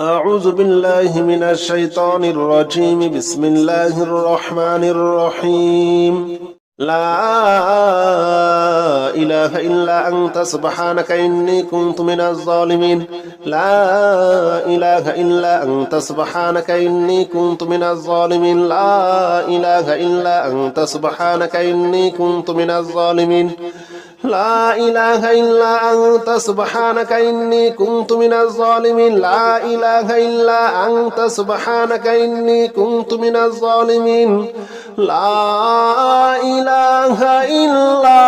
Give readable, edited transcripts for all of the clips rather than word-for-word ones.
أعوذ بالله من الشيطان الرجيم بسم الله الرحمن الرحيم لا إله إلا أنت سبحانك إني كنت من الظالمين لا إله إلا أنت سبحانك إني كنت من الظالمين لا إله إلا أنت سبحانك إني كنت من الظالمين لا إله إلا أنت سبحانك إني كنت من الظالمين لا إله إلا أنت سبحانك إني كنت من الظالمين لا إله إلا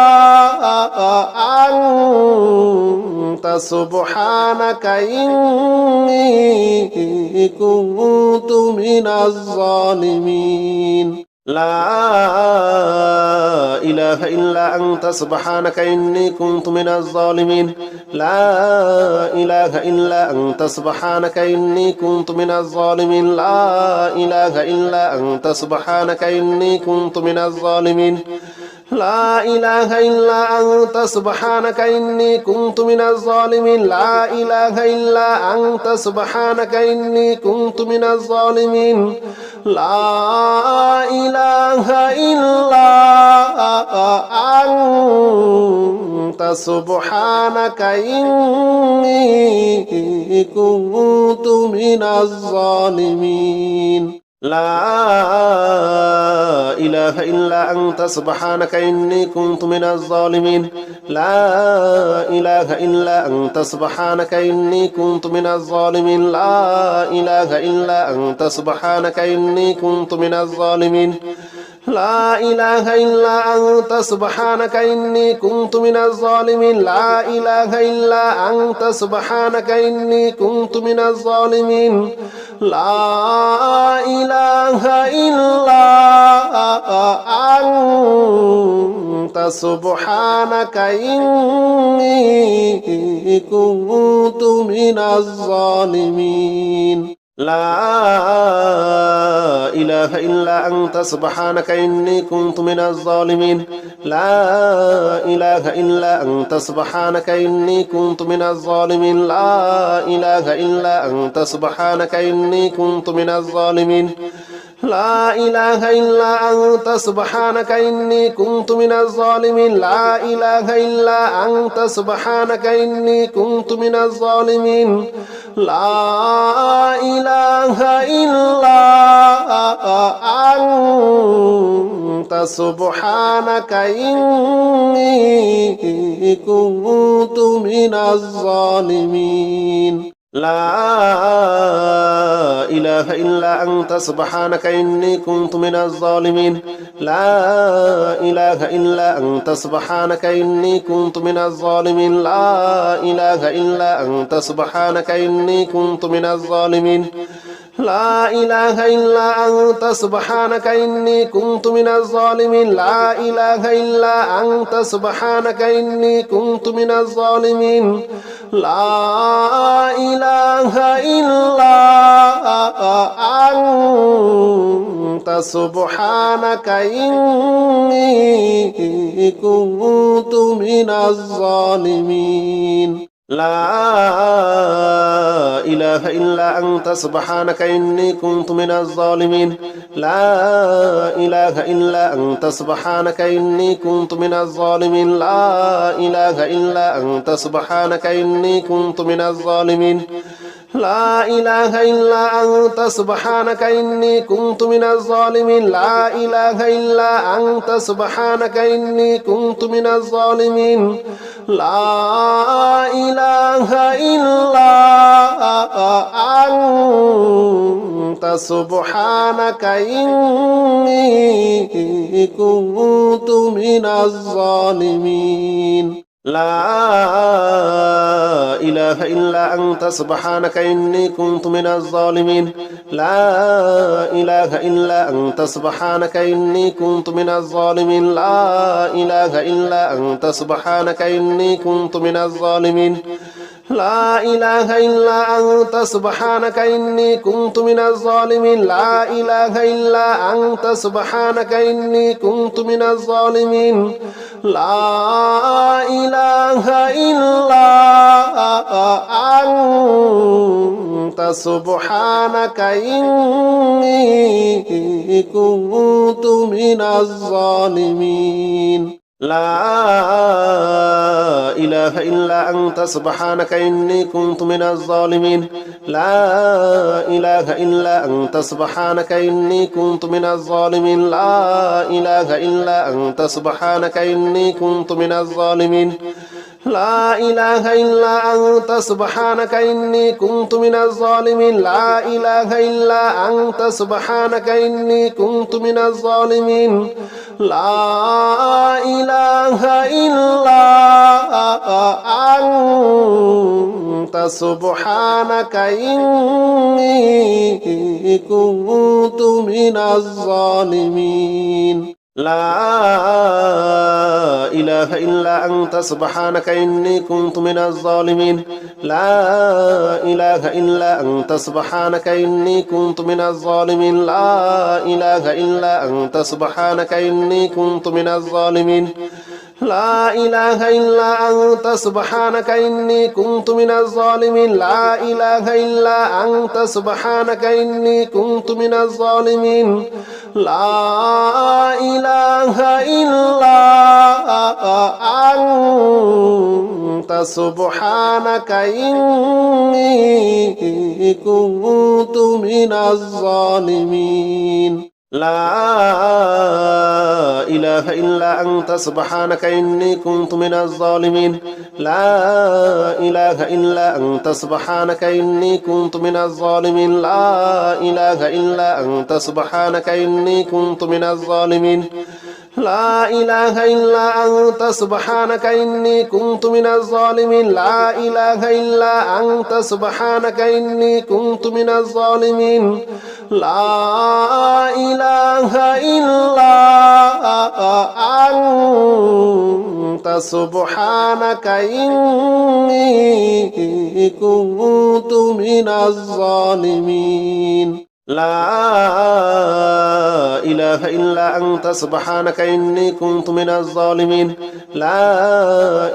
أنت سبحانك إني كنت من الظالمين لا إله إلا أنت سبحانك إني كنت من الظالمين لا إله إلا أنت سبحانك إني كنت من الظالمين لا إله إلا أنت سبحانك إني كنت من الظالمين لا إله إلا أنت سبحانك إني كنت من الظالمين لا إله إلا أنت سبحانك إني كنت من الظالمين لا إله إلا أنت سبحانك إني كنت من الظالمين لا إله إلا أنت سبحانك إني كنت من الظالمين لا إله إلا أنت سبحانك إني كنت من الظالمين لا إله إلا أنت سبحانك إني كنت من الظالمين لا إله إلا أنت سبحانك إني كنت من الظالمين لا إله إلا أنت سبحانك إني كنت من الظالمين لا إله إلا أنت سبحانك إني كنت من الظالمين لا إله إلا أنت سبحانك إني كنت من الظالمين لا إله إلا أنت سبحانك إني كنت من الظالمين لا إله إلا أنت سبحانك إني كنت من الظالمين لا إله إلا أنت سبحانك إني كنت من الظالمين لا إله إلا أنت سبحانك إني كنت من الظالمين لا إله إلا أنت سبحانك إني كنت من الظالمين لا إله إلا أنت سبحانك إني كنت من الظالمين لا إله إلا أنت سبحانك إني كنت من الظالمين لا إله إلا أنت سبحانك إني كنت من الظالمين لا إله إلا أنت سبحانك إني كنت من الظالمين لا إله إلا أنت سبحانك إني كنت من الظالمين لا إله إلا أنت سبحانك إني كنت من الظالمين لا إله إلا أنت سبحانك إني كنت من الظالمين لا إله إلا أنت سبحانك إني كنت من الظالمين لا إله إلا أنت سبحانك إني كنت من الظالمين لا إله إلا أنت سبحانك إني كنت من الظالمين لا إله إلا أنت سبحانك إني كنت من الظالمين لا إله إلا أنت سبحانك إني كنت من الظالمين لا إله إلا أنت سبحانك إني كنت من الظالمين لا إله إلا أنت سبحانك إني كنت من الظالمين لا إله إلا أنت سبحانك إني كنت من الظالمين لا إله إلا أنت سبحانك إني كنت من الظالمين لا إله إلا أنت سبحانك إني كنت من الظالمين لا إله إلا أنت سبحانك إني كنت من الظالمين لا إله إلا أنت سبحانك إني كنت من الظالمين لا إله إلا أنت سبحانك إني كنت من الظالمين لا إله إلا أنت سبحانك إني كنت من الظالمين لا إله إلا أنت سبحانك إني كنت من الظالمين لا إله إلا أنت سبحانك إني كنت من الظالمين لا إله إلا أنت سبحانك إني كنت من الظالمين لا إله إلا أنت سبحانك إني كنت من الظالمين لا إله إلا أنت سبحانك إني كنت من الظالمين لا إله إلا أنت سبحانك إني كنت من الظالمين لا إله إلا أنت سبحانك إني كنت من الظالمين لا إله إلا أنت سبحانك إني كنت من الظالمين لا إله إلا أنت سبحانك إني كنت من الظالمين لا إله إلا أنت سبحانك إني كنت من الظالمين لا إله إلا أنت سبحانك إني كنت من الظالمين لا إله إلا أنت سبحانك إني كنت من الظالمين لا إله إلا أنت سبحانك إني كنت من الظالمين لا إله إلا أنت سبحانك إني كنت من الظالمين لا إله إلا أنت سبحانك إني كنت من الظالمين لا إله إلا أنت سبحانك إني كنت من الظالمين لا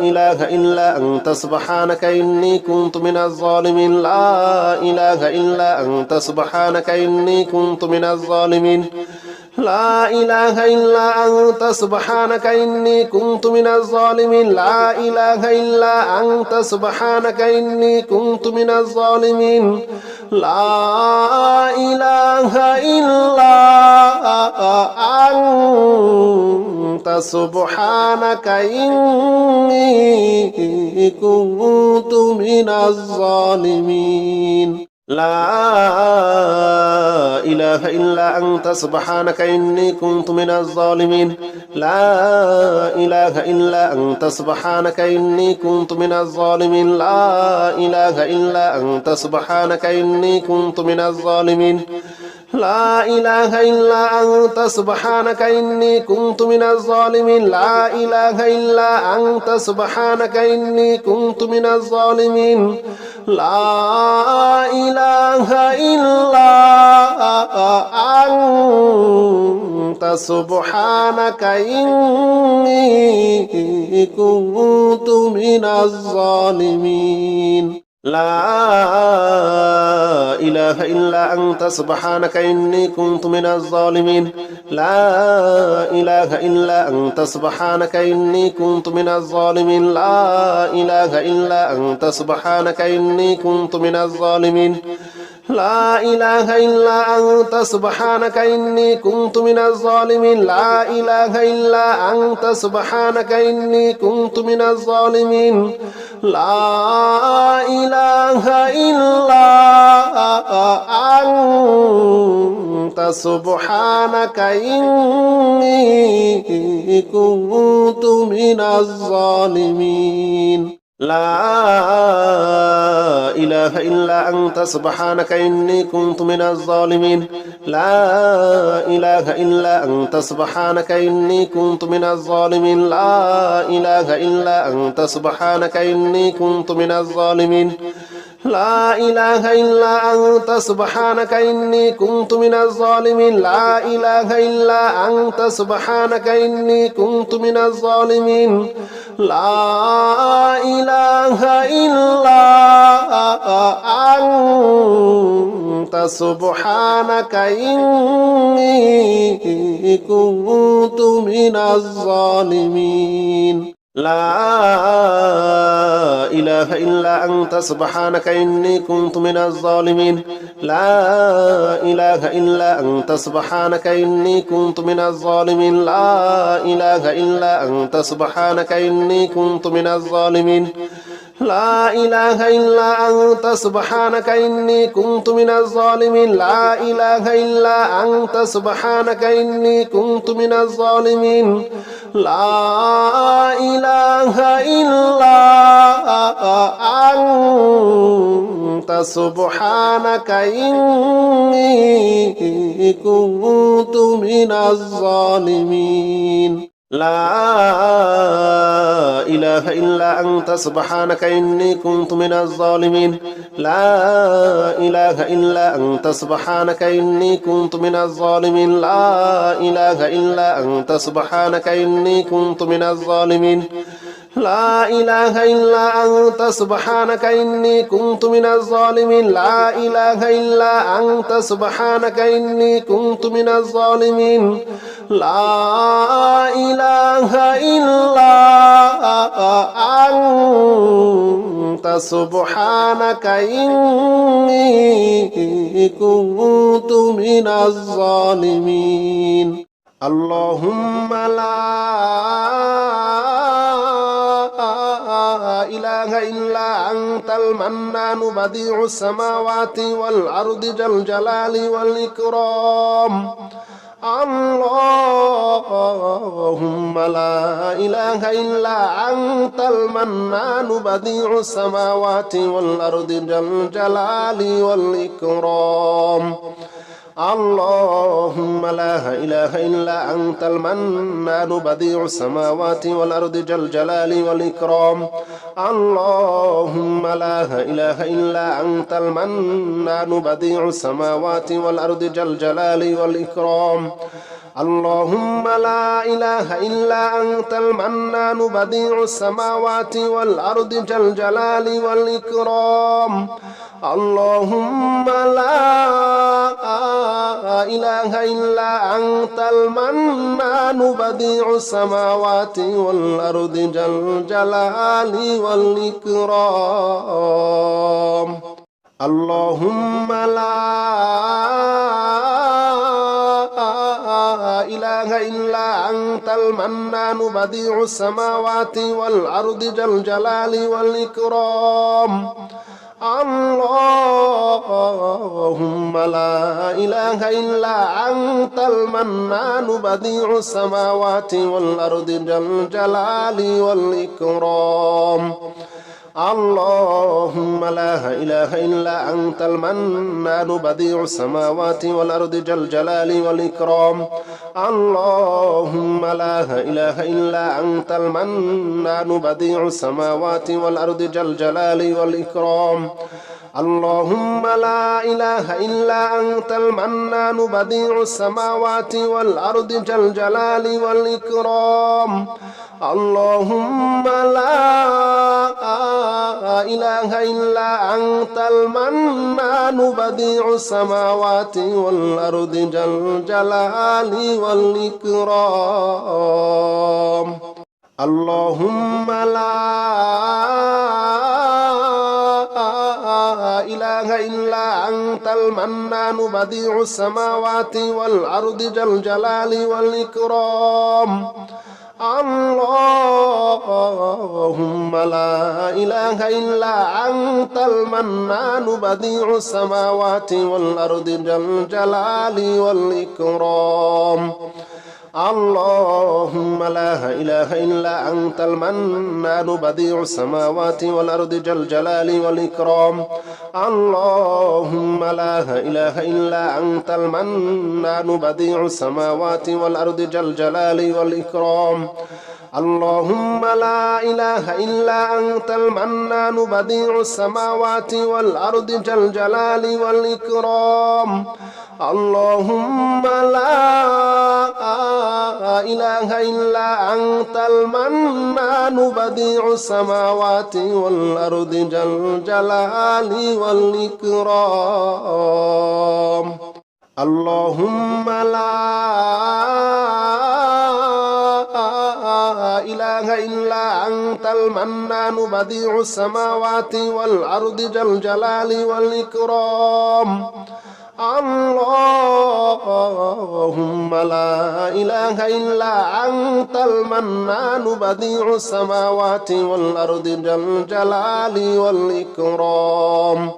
إله إلا أنت سبحانك إني كنت من الظالمين لا إله إلا أنت سبحانك إني كنت من الظالمين لا إله إلا أنت سبحانك إني كنت من الظالمين لا إله إلا أنت سبحانك إني كنت من الظالمين لا إله إلا أنت سبحانك إني كنت من الظالمين لا إله إلا أنت سبحانك إني كنت من الظالمين لا إله إلا أنت سبحانك إني كنت من الظالمين لا إله إلا أنت سبحانك إني كنت من الظالمين لا إله إلا أنت سبحانك إني كنت من الظالمين لا إله إلا أنت سبحانك إني كنت من الظالمين لا إله إلا أنت سبحانك إني كنت من الظالمين لا إله إلا أنت سبحانك إني كنت من الظالمين لا إله إلا أنت سبحانك إني كنت من الظالمين لا إله إلا أنت سبحانك إني كنت من الظالمين لا إله إلا أنت سبحانك إني كنت من الظالمين لا إله إلا أنت سبحانك إني كنت من الظالمين لا إله إلا أنت سبحانك إني كنت من الظالمين لا إله إلا أنت سبحانك إني كنت من الظالمين لا إله إلا أنت سبحانك إني كنت من الظالمين لا إله إلا أنت سبحانك إني كنت من الظالمين لا إله إلا أنت سبحانك إني كنت من الظالمين لا إله إلا أنت سبحانك إني كنت من الظالمين لا إله إلا أنت سبحانك إني كنت من الظالمين لا إله إلا أنت سبحانك إني كنت من الظالمين لا إله إلا أنت سبحانك إني كنت من الظالمين لا إله إلا أنت سبحانك إني كنت من الظالمين لا إله إلا أنت سبحانك إني كنت من الظالمين لا إله إلا أنت سبحانك إني كنت من الظالمين لا إله إلا أنت سبحانك إني كنت من الظالمين لا إله إلا أنت سبحانك إني كنت من الظالمين لا إله إلا أنت سبحانك إني كنت من الظالمين لا إله إلا أنت سبحانك إني كنت من الظالمين لا إله إلا أنت سبحانك إني كنت من الظالمين لا إله إلا أنت سبحانك إني كنت من الظالمين لا إله إلا أنت سبحانك إني كنت من الظالمين اللهم لا إله إلا أنت المنان بديع السماوات والأرض ذا الجلال والإكرام اللهم لا إله إلا أنت المنان بديع السماوات والأرض ذا الجلال والإكرام اللهم لا إله إلا أنت المنان بديع السماوات والأرض ذا الجلال والإكرام اللهم لا إله إلا أنت المنان بديع السماوات والأرض ذا الجلال والإكرام اللهم لا إله إلا أنت المنان بديع السماوات والأرض ذا الجلال والإكرام اللهم لا إله إلا أنت المنان بديع السماوات والأرض ذا الجلال والإكرام اللهم لا إله إلا أنت المنان بديع السماوات والأرض ذا الجلال والإكرام اللهم لا إله إلا أنت المنان بديع السماوات والأرض ذا الجلال والإكرام اللهم لا إله إلا أنت المنان بديع السماوات والأرض ذا الجلال والإكرام اللهم لا إله إلا أنت المنان بديع السماوات والأرض ذا الجلال والإكرام اللهم لا إله إلا أنت المنان بديع السماوات والأرض ذا الجلال والإكرام اللهم لا إله إلا أنت المنان بديع السماوات والأرض ذا الجلال والإكرام اللهم لا إله إلا أنت المنان بديع السماوات والأرض ذا الجلال والإكرام اللهم لا إله إلا أنت المنان بديع السماوات والأرض ذا الجلال والإكرام اللهم لا إله إلا أنت المنان بديع السماوات والأرض ذا الجلال والإكرام اللهم لا إله إلا أنت المنان بديع السماوات والأرض ذا الجلال والإكرام اللهم لا إله إلا أنت المنان بديع السماوات والأرض ذا الجلال والإكرام اللهم لا إله إلا أنت المنان بديع السماوات والأرض ذا الجلال والإكرام اللهم لا إله إلا أنت المنان بديع السماوات والأرض ذا الجلال والإكرام اللهم لا إله إلا أنت المنان بديع السماوات والأرض ذا الجلال والإكرام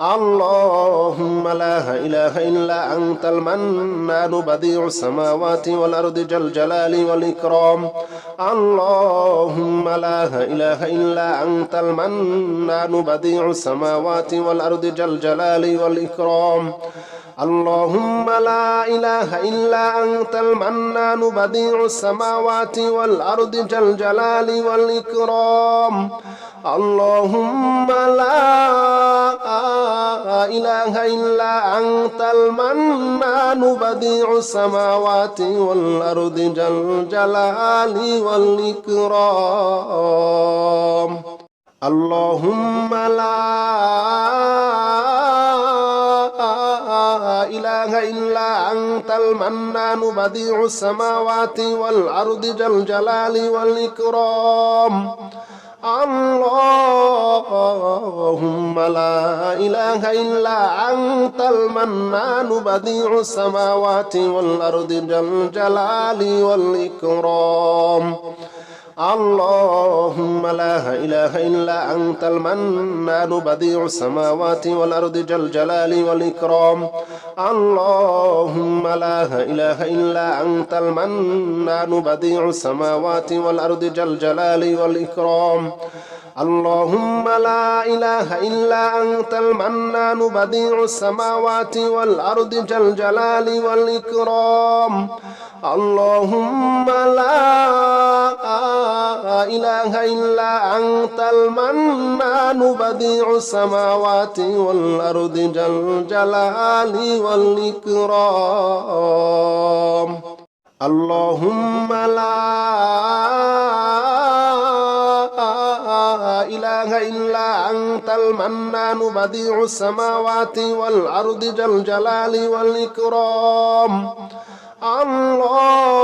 اللهم لا إله إلا أنت المنان بديع السماوات والأرض ذا الجلال والإكرام اللهم لا إله إلا أنت المنان بديع السماوات والأرض ذا الجلال والإكرام اللهم لا إله إلا أنت المنان بديع السماوات والأرض ذا الجلال والإكرام اللهم لا إله إلا أنت المنان بديع السماوات والأرض ذا الجلال والإكرام اللهم لا إله إلا أنت المنان بديع السماوات والأرض ذا الجلال والإكرام اللهم لا إله إلا أنت المنان بديع السماوات والأرض ذا الجلال والإكرام اللهم لا إله إلا أنت المنان بديع السماوات والأرض ذا الجلال والإكرام اللهم لا إله إلا أنت المنان بديع السماوات والأرض ذا الجلال والإكرام اللهم لا إله إلا أنت المنان بديع السماوات والأرض ذا الجلال والإكرام اللهم لا إله إلا أنت المنان بديع السماوات والأرض ذا الجلال والإكرام اللهم لا إله إلا أنت المنان بديع السماوات والأرض ذا الجلال والإكرام اللهم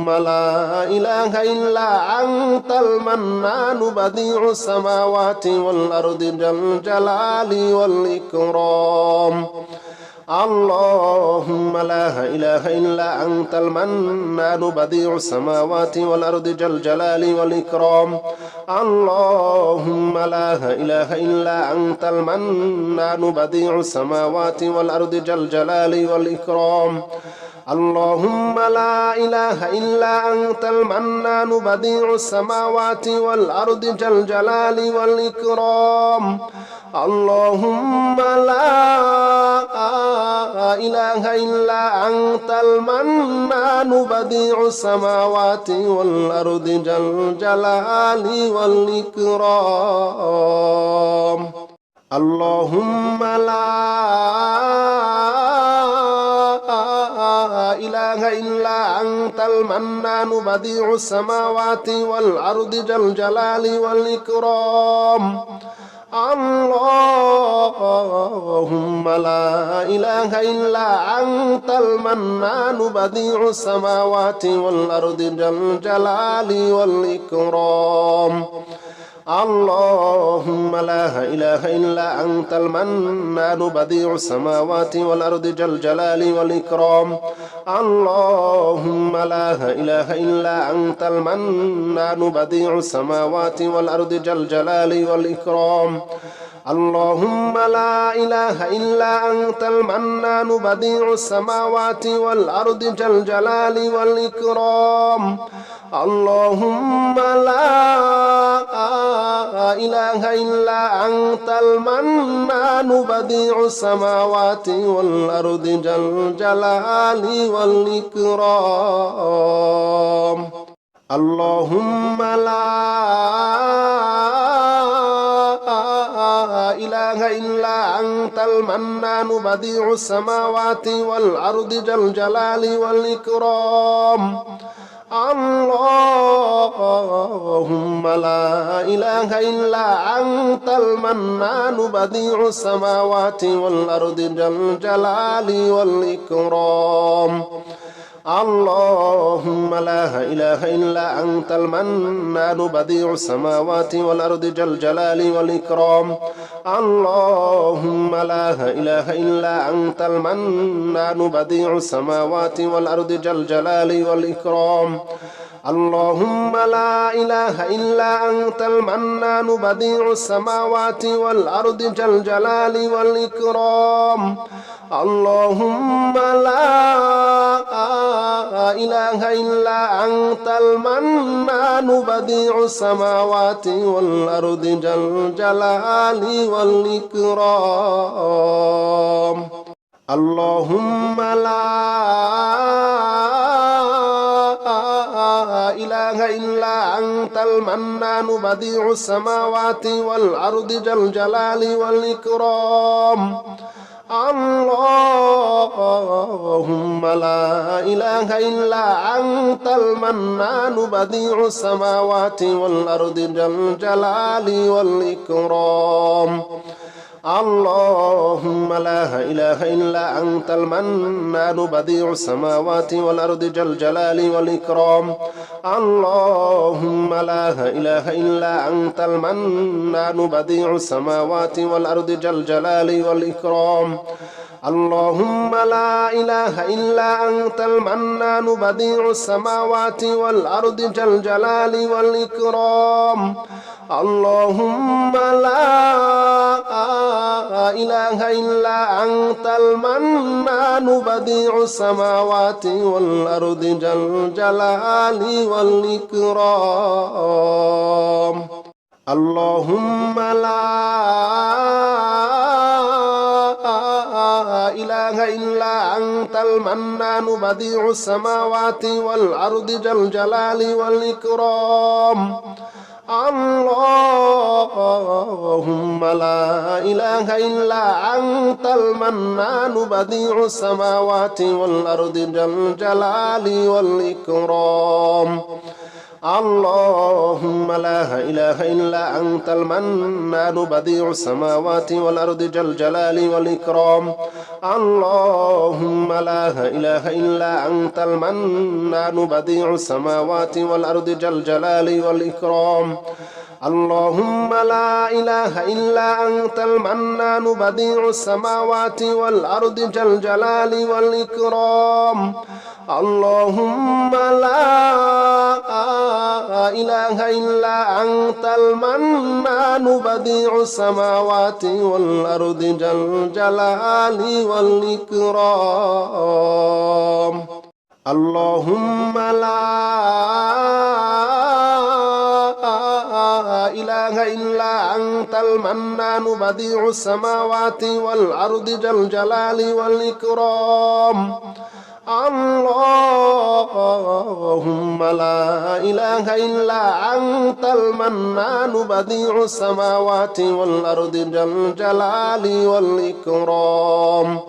لا إله إلا أنت المنان بديع السماوات والأرض ذا الجلال والإكرام اللهم لا إله إلا أنت المنان بديع السماوات والأرض ذا الجلال والإكرام اللهم لا إله إلا أنت المنان بديع السماوات والأرض ذا الجلال والإكرام اللهم لا إله إلا أنت المنان بديع السماوات والأرض ذا الجلال والإكرام اللهم لا إله إلا أنت المنان بديع السماوات والأرض ذا الجلال والإكرام اللهم لا إله إلا أنت المنان بديع السماوات والأرض ذا الجلال والإكرام اللهم لا إله إلا أنت المنان بديع السماوات والأرض ذا الجلال والإكرام اللهم لا إله إلا أنت المنان بديع السماوات والأرض ذا الجلال والإكرام اللهم لا إله إلا أنت المنان بديع السماوات والأرض ذا الجلال والإكرام اللهم لا إله إلا أنت المنان بديع السماوات والأرض ذا الجلال والإكرام اللهم لا إله إلا أنت المنان بديع السماوات والأرض ذا الجلال والإكرام اللهم لا إله إله إلا أنت المنان بديع السماوات والأرض ذا الجلال والإكرام اللهم لا إله إلا أنت المنان بديع السماوات والأرض ذا الجلال والإكرام اللهم لا إله إلا أنت المنان بديع السماوات والأرض ذا الجلال والإكرام اللهم لا إله إلا أنت المنان بديع السماوات والأرض ذا الجلال والإكرام اللهم لا إله إلا أنت المنان بديع السماوات والأرض ذا الجلال والإكرام اللهم لا إله إلا أنت المنان بديع السماوات والأرض ذا الجلال والإكرام اللهم لا إله إلا أنت المنان بديع السماوات والأرض ذا الجلال والإكرام اللهم لا إله إلا أنت المنان بديع السماوات والأرض ذا الجلال والإكرام اللهم لا إله إلا أنت المنان بديع السماوات والأرض ذا الجلال والإكرام اللهم لا إله إلا أنت المنان بديع السماوات والأرض ذا الجلال والإكرام اللهم لا إله إلا أنت المنان بديع السماوات والأرض ذا الجلال والإكرام اللهم لا إله إلا أنت المنان بديع السماوات والأرض ذا الجلال والإكرام اللهم لا إله إلا أنت المنان بديع السماوات والأرض ذا الجلال والإكرام اللهم لا إله إلا أنت المنان بديع السماوات والأرض ذا الجلال والإكرام اللهم لا إله إلا أنت المنان بديع السماوات والأرض ذا الجلال والإكرام اللهم لا إله إلا أنت المنان بديع السماوات والأرض ذا الجلال والإكرام اللهم لا إله إلا أنت المنان بديع السماوات والأرض ذا الجلال والإكرام اللهم لا إله إلا أنت المنان بديع السماوات والأرض ذا الجلال والإكرام اللهم لا إله إلا أنت المنان بديع السماوات والأرض ذا الجلال والإكرام اللهم لا إله إلا أنت المنان بديع السماوات والأرض ذا الجلال والإكرام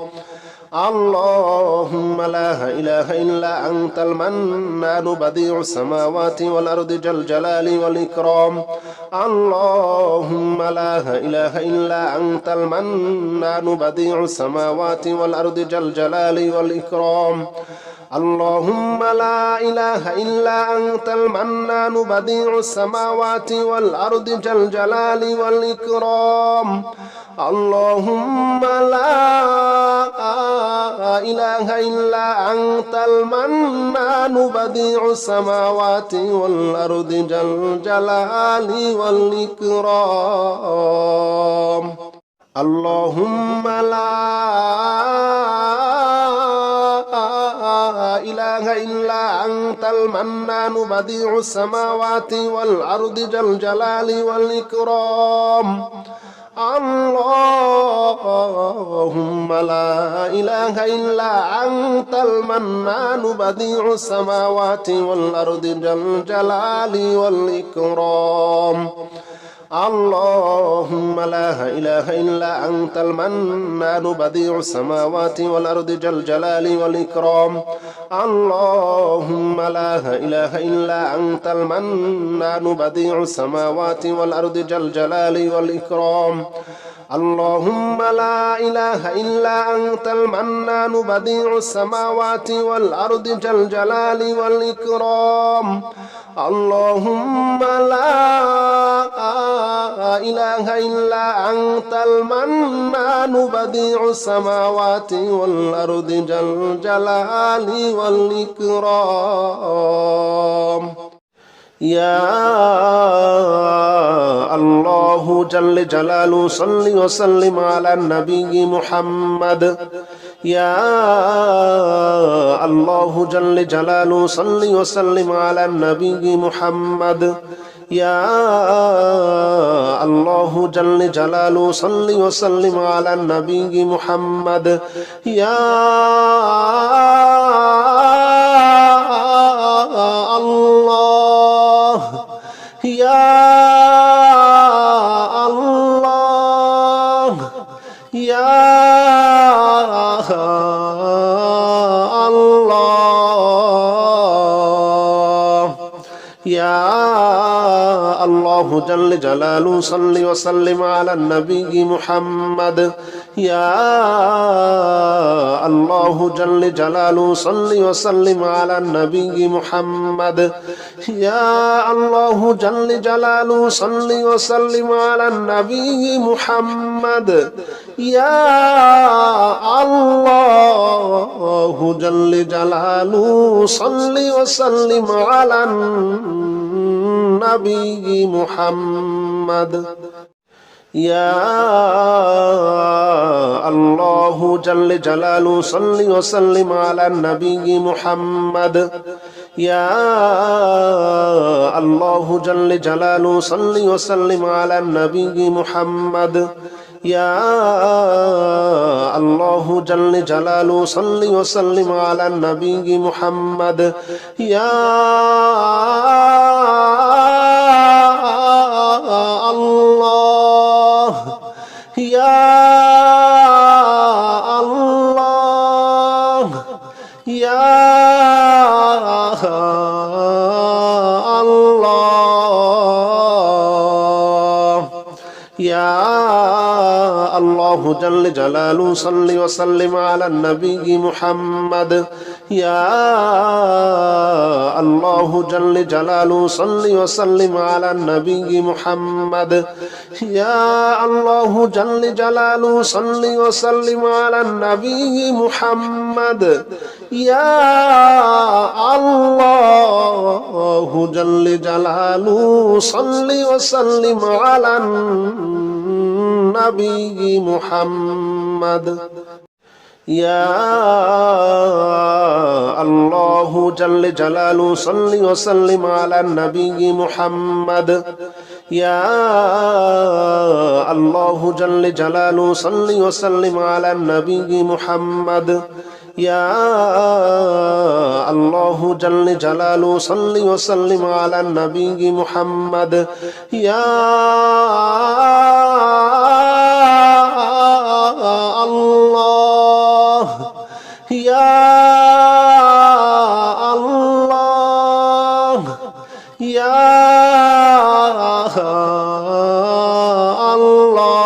اللهم لا إله إلا أنت المنان بديع السماوات والأرض ذا الجلال والإكرام اللهم لا إله إلا أنت المنان بديع السماوات والأرض ذا الجلال والإكرام اللهم لا إله إلا أنت المنان بديع السماوات والأرض ذا الجلال والإكرام اللهم لا إله إلا أنت المنان بديع السماوات والأرض ذا الجلال والإكرام اللهم لا إله إلا أنت المنان بديع السماوات والأرض ذا الجلال والإكرام اللهم لا إله إلا أنت المنان بديع السماوات والأرض ذا الجلال والإكرام اللهم لا إله إلا أنت المنان بديع السماوات والأرض جل جلال والإكرام. اللهم لا إله إلا أنت المنان بديع السماوات والأرض جل جلال والإكرام. اللهم لا إله إلا أنت المنان بديع السماوات والأرض جل جلال والإكرام. اللهم لا إله إلا أنت المنان بديع السماوات والأرض جل جلال والإكرام. يا الله جل جلاله صل وسلم على النبي محمد. يا الله جل جلاله صل وسلم على النبي محمد. يا الله جل جلاله صل وسلم على النبي محمد. يا الله يا الله يا الله يا الله جل جلاله صل وسلم على النبي محمد. يا الله جل جلاله صل وسلم على النبي محمد. يا الله جل جلاله صل وسلم على النبي محمد. يا الله جل جلاله صل وسلم على النبي محمد. يا الله جل جلاله صل وسلم على النبي محمد. يا الله جل جلاله صل وسلم على النبي محمد. يا الله جل جلاله صل وسلم على النبي محمد. يا الله يا الله يا الله يا الله جل جلاله صل وسلم على النبي محمد. يا الله جل جلاله صل وسلم على النبي محمد. يا الله جل جلاله صل وسلم على النبي محمد. يا الله جل جلاله صل وسلم على النبي محمد. يا الله جل جلاله صل وسلم على النبي محمد. يا الله جل جلاله صل وسلم على النبي محمد. يا الله جل جلاله صل وسلم على النبي محمد. يا الله يا الله يا الله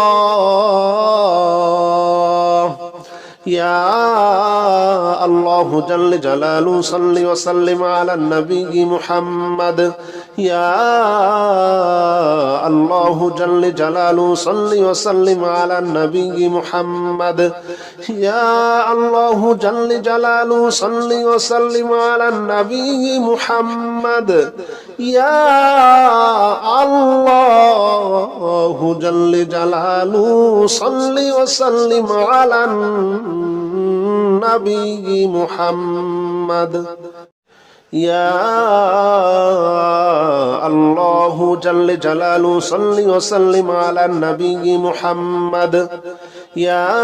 يا الله جل جلاله صل وسلم على النبي محمد. يا الله جل جلاله صل وسلم على النبي محمد. يا الله جل جلاله صل وسلم على النبي محمد. يا الله جل جلاله صل وسلم على النبي محمد. يا الله جل جلاله صل وسلم على النبي محمد. يا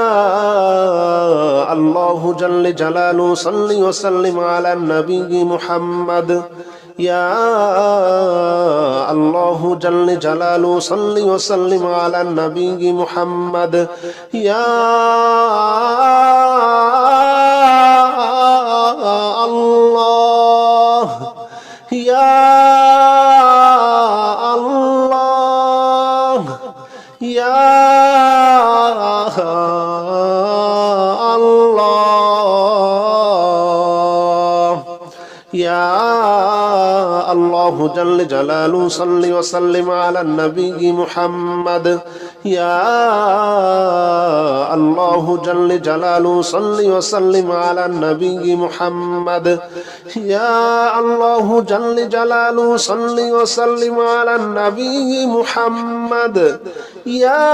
الله جل جلاله صل وسلم على النبي محمد. يا الله جل جلاله صل وسلم على النبي محمد يا الله يا الله يا يا الله جل جلاله صل وسلم على النبي محمد يا الله جل جلاله صل وسلم على النبي محمد يا الله جل جلاله صل وسلم على النبي محمد يا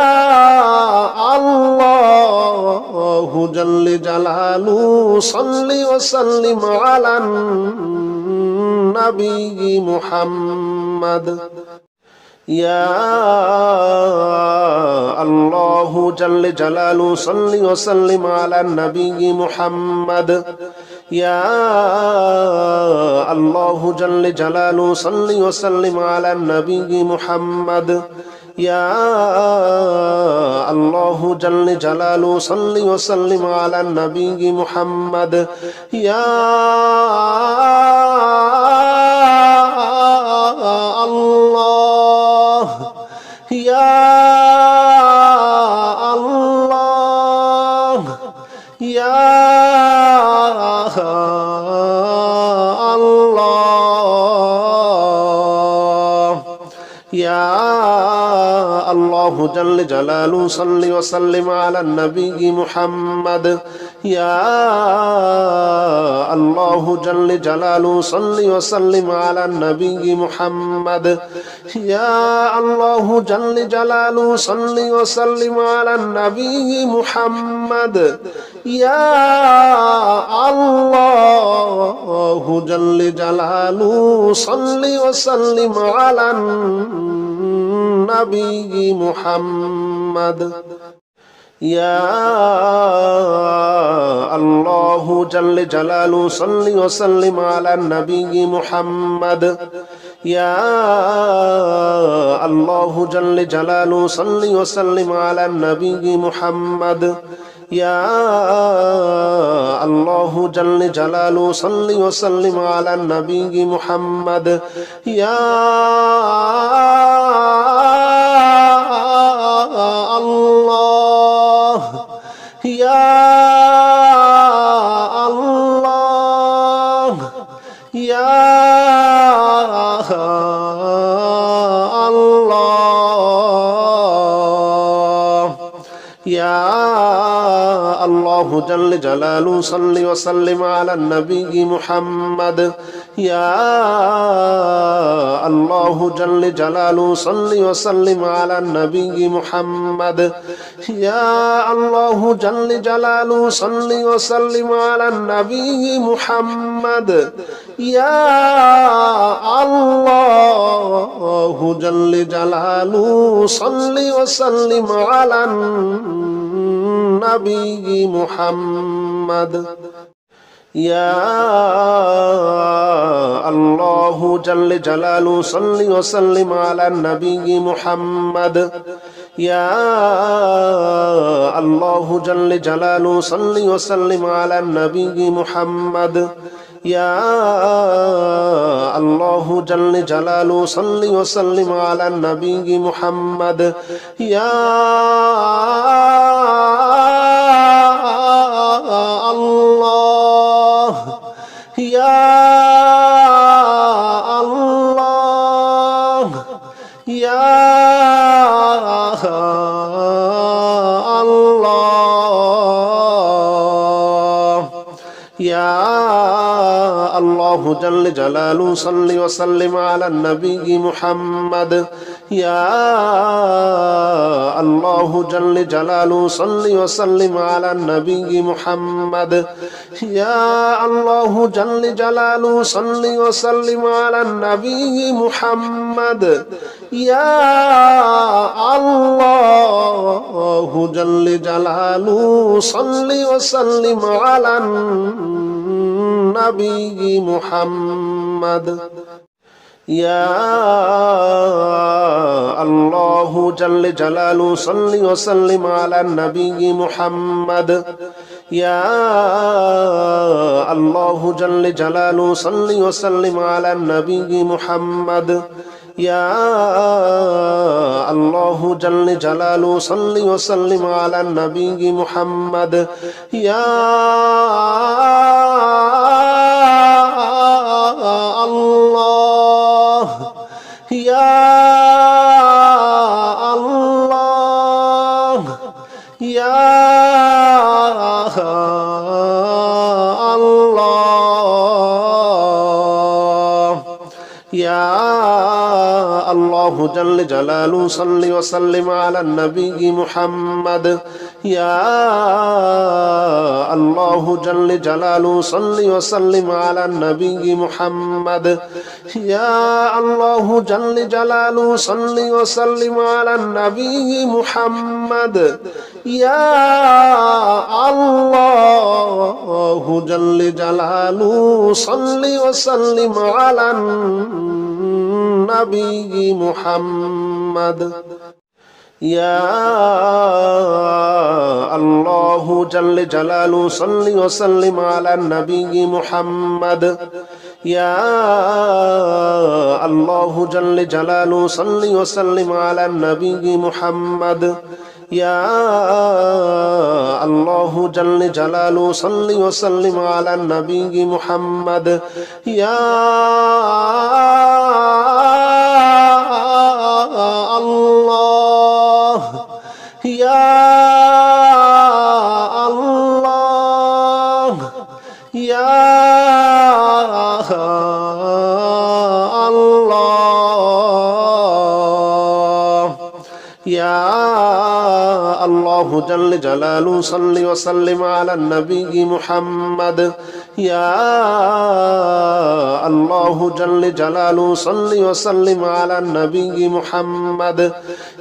الله جل جلاله صل وسلم على النبي محمد يا الله جل جلاله صل وسلم على النبي محمد يا الله جل جلاله صل وسلم على النبي محمد يا الله جل جلاله صل وسلم على النبي محمد يا الله يا الله يا الله يا الله جل جلاله صل وسلم على النبي محمد يا الله جل جلاله صل وسلم على النبي محمد يا الله جل جلاله صل وسلم على النبي محمد يا الله جل جلاله صل وسلم على النبي محمد يا الله جل جلاله صل وسلم على النبي محمد يا الله جل جلاله صل وسلم على النبي محمد يا الله جل جلاله صل وسلم على النبي محمد يا الله يا الله يا الله يا الله جل جلاله صل وسلم على النبي محمد يا الله جل جلاله صل وسلم على النبي محمد يا الله جل جلاله صل وسلم على النبي محمد يا الله جل جلاله صل وسلم على النبي محمد يا الله جل جلاله صل وسلم على النبي محمد يا الله جل جلاله صل وسلم على النبي محمد يا الله جل جلاله صل وسلم على النبي محمد يا الله يا الله يا الله يا الله جل جلاله صل وسلم على النبي محمد يا الله جل جلاله صل وسلم على النبي محمد يا الله جل جلاله صل وسلم على النبي محمد يا الله جل جلاله صل وسلم على النبي محمد يا الله جل جلاله صل وسلم على النبي محمد يا الله جل جلاله صل وسلم على النبي محمد يا الله جل جلاله صل وسلم على النبي محمد يا الله يا الله يا الله يا الله جل جلاله صل وسلم على النبي محمد يا الله جل جلاله صل وسلم على النبي محمد يا الله جل جلاله صل وسلم على النبي محمد يا الله جل جلاله صل وسلم على النبي محمد يا الله جل جلاله صل وسلم على النبي محمد يا الله جل جلاله صل وسلم على النبي محمد يا الله جل جلاله صل وسلم على النبي محمد يا الله يا الله يا الله يا الله جل جلاله صل وسلم على النبي محمد يا الله جل جلاله صل وسلم على النبي محمد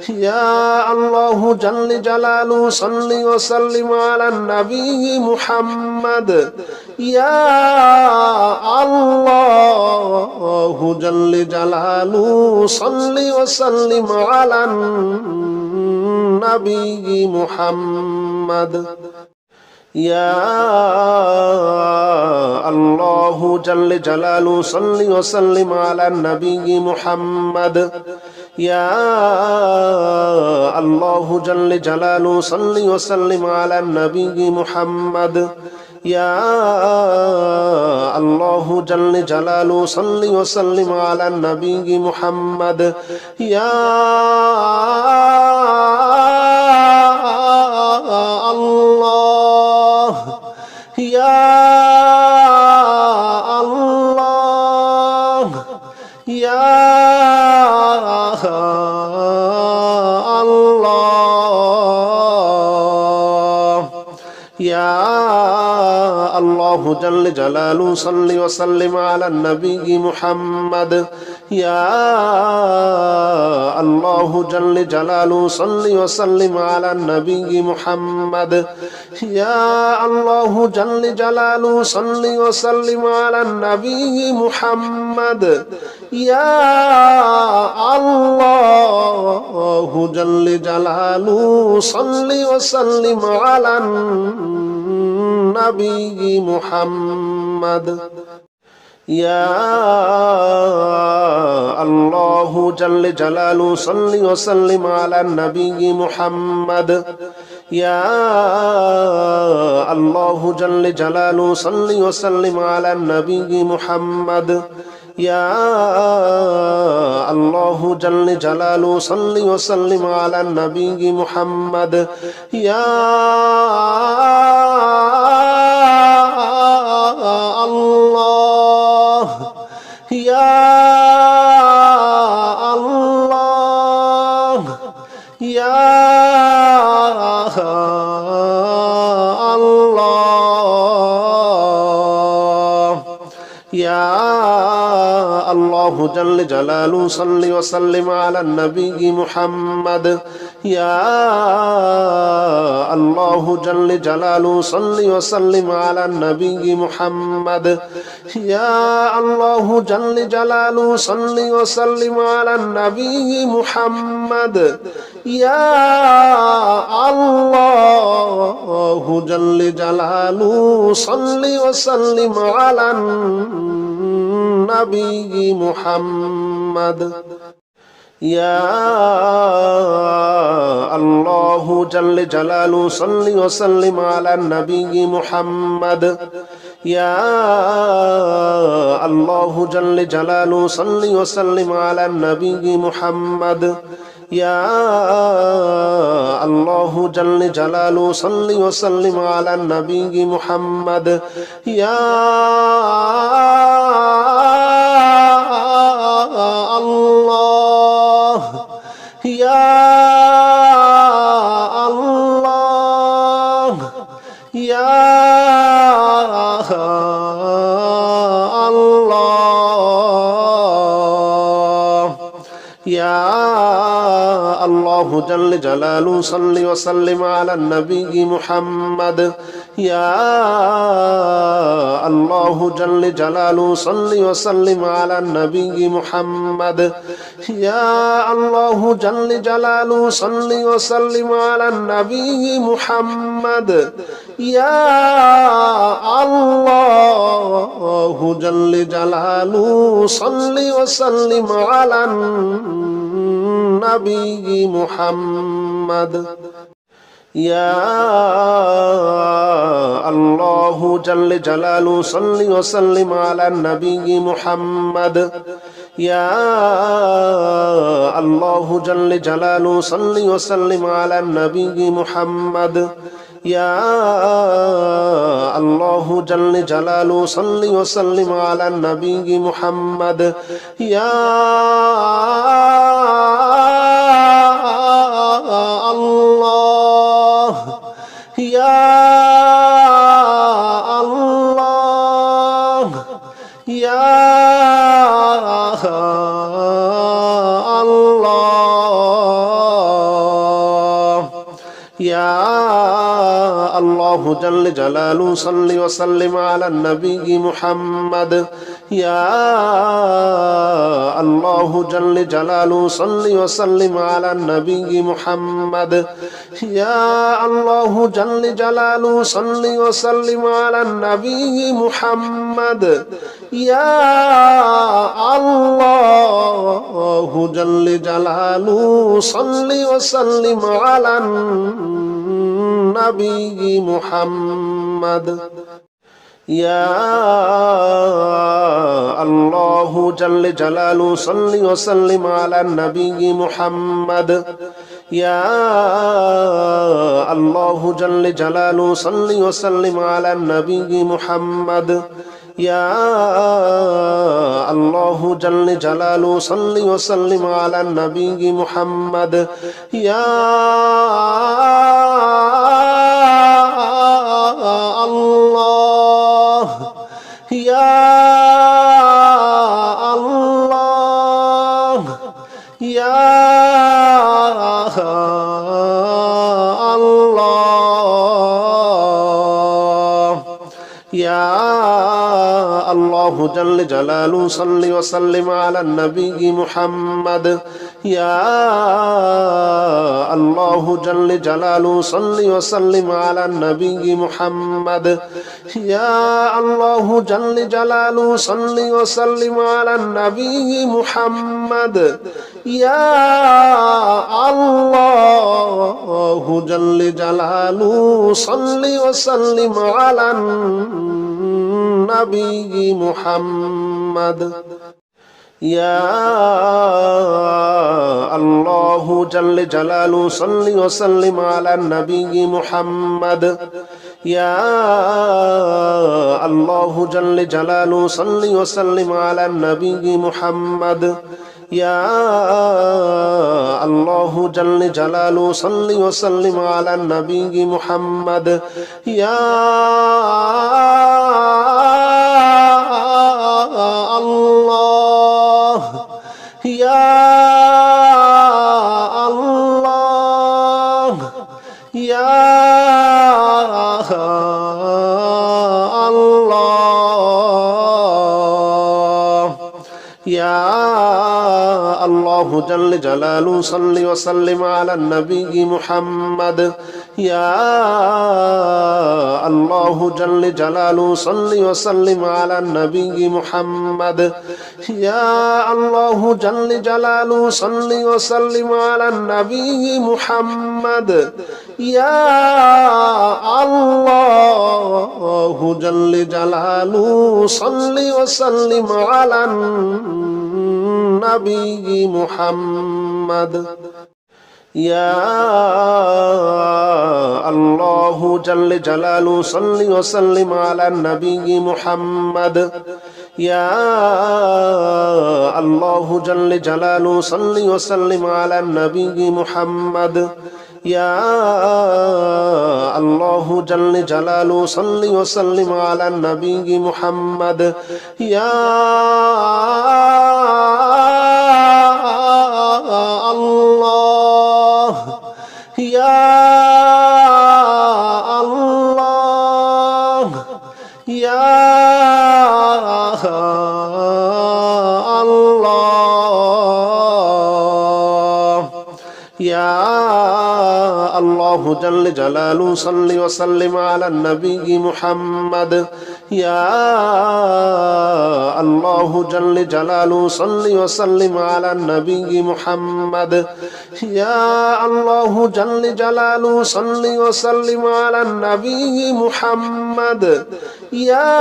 يا الله جل جلاله صل وسلم على النبي محمد يا الله جل جلاله صل وسلم على النبي محمد يا الله جل جلاله صل وسلم على النبي محمد يا الله جل جلاله صل وسلم على النبي محمد يا الله جل جلاله صل وسلم على النبي محمد يا الله يا الله يا الله يا الله جل جلاله صل وسلم على النبي محمد يا الله جل جلاله صل وسلم على النبي محمد يا الله جل جلاله صل وسلم على النبي محمد يا الله جل جلاله صل وسلم على النبي محمد يا الله جل جلاله صل وسلم على النبي محمد يا الله جل جلاله صل وسلم على النبي محمد يا الله جل جلاله صل وسلم على النبي محمد يا الله يا الله يا الله يا الله الله جل جلاله صل وسلم على النبي محمد يا الله جل جلاله صل وسلم على النبي محمد يا الله جل جلاله صل وسلم على النبي محمد يا الله جل جلاله صل وسلم على النبي محمد يا الله جل جلاله صل وسلم على النبي محمد يا الله جل جلاله صل وسلم على النبي محمد يا الله جل جلاله صل وسلم على النبي محمد يا الله يا الله يا الله يا الله جل جلاله صل وسلم على النبي محمد يا الله جل جلاله صل وسلم على النبي محمد يا الله جل جلاله صل وسلم على النبي محمد يا الله جل جلاله صل وسلم على النبي محمد يا الله جل جلاله صل وسلم على النبي محمد يا الله جل جلاله صل وسلم على النبي محمد يا الله جل جلاله صل وسلم على النبي محمد يا الله يا الله يا الله يا الله جل جلاله صل وسلم على النبي محمد يا الله جل جلاله صل وسلم على النبي محمد يا الله جل جلاله صل وسلم على النبي محمد يا الله جل جلاله صل وسلم على النبي محمد يا الله جل جلاله صل وسلم على النبي محمد يا الله جل جلاله صل وسلم على النبي محمد يا الله جل جلاله صل وسلم على النبي محمد يا الله يا الله يا الله يا الله جل جلاله صل وسلم على النبي محمد يا الله جل جلاله صل وسلم على النبي محمد يا الله جل جلاله صل وسلم على النبي محمد يا الله جل جلاله صل وسلم على النبي محمد يا الله جل جلاله صل وسلم على النبي محمد يا الله جل جلاله صل وسلم على النبي محمد يا الله جل جلاله صل وسلم على النبي محمد يا الله الله جل جلاله صل وسلم على النبي محمد يا الله جل جلاله صل وسلم على النبي محمد يا الله جل جلاله صل وسلم على النبي محمد يا الله جل جلاله صل وسلم على النبي محمد يا الله جل جلاله صل وسلم على النبي محمد يا الله جل جلاله صل وسلم على النبي محمد يا الله جل جلاله صل وسلم على النبي محمد يا الله يا الله يا الله يا الله جل جلاله صل وسلم على النبي محمد يا الله جل جلاله صل وسلم على النبي محمد يا الله جل جلاله صل وسلم على النبي محمد يا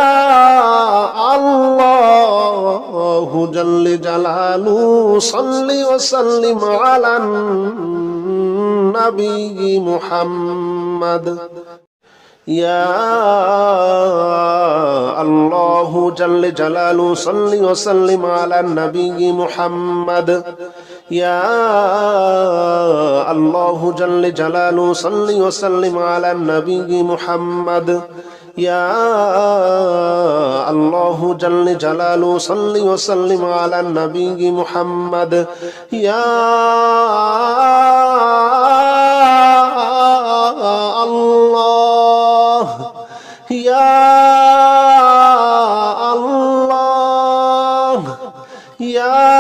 الله جل جلاله صل وسلم على النبي محمد يا الله جل جلاله صل وسلم على النبي محمد يا الله جل جلاله صل وسلم على النبي محمد يا الله جل جلاله صل وسلم على النبي محمد يا الله يا الله يا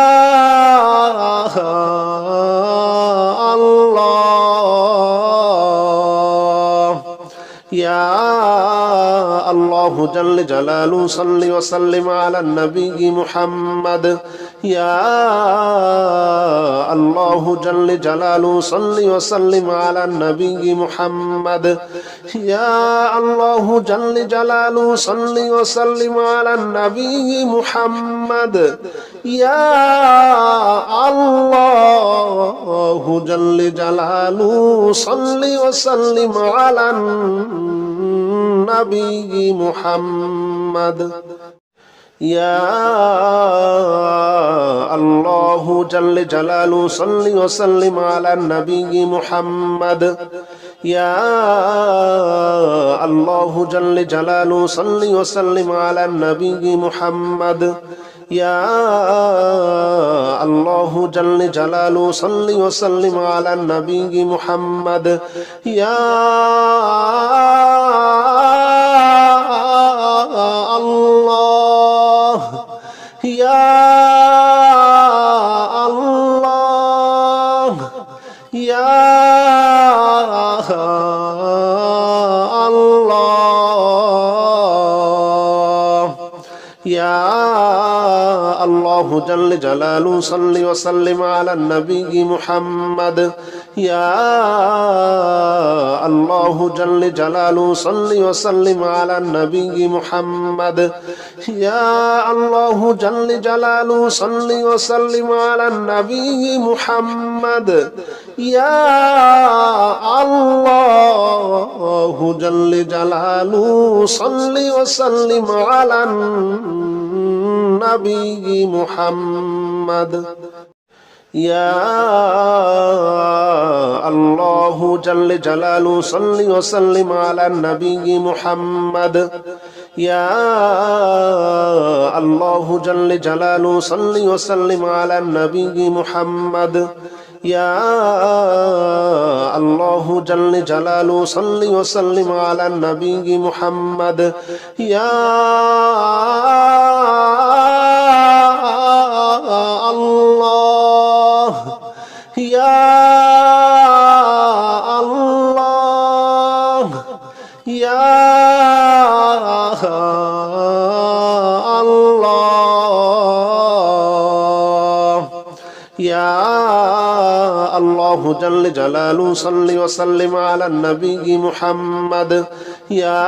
الله يا الله جل جلاله صل وسلم على النبي محمد يا الله جل جلاله صل وسلم على النبي محمد يا الله جل جلاله صل وسلم على النبي محمد يا الله جل جلاله صل وسلم على النبي محمد يا الله جل جلاله صل وسلم على النبي محمد يا الله جل جلاله صل وسلم على النبي محمد يا الله جل جلاله صل وسلم على النبي محمد يا الله يا الله يا الله يا الله جل جلاله صل وسلم على النبي محمد يا الله جل جلاله صل وسلم على النبي محمد يا الله جل جلاله صل وسلم على النبي محمد يا الله جل جلاله صل وسلم على النبي محمد يا الله جل جلاله صل وسلم على النبي محمد يا الله جل جلاله صل وسلم على النبي محمد يا الله جل جلاله صل وسلم على النبي محمد يا الله الله جل جلاله صل وسلم على النبي محمد يا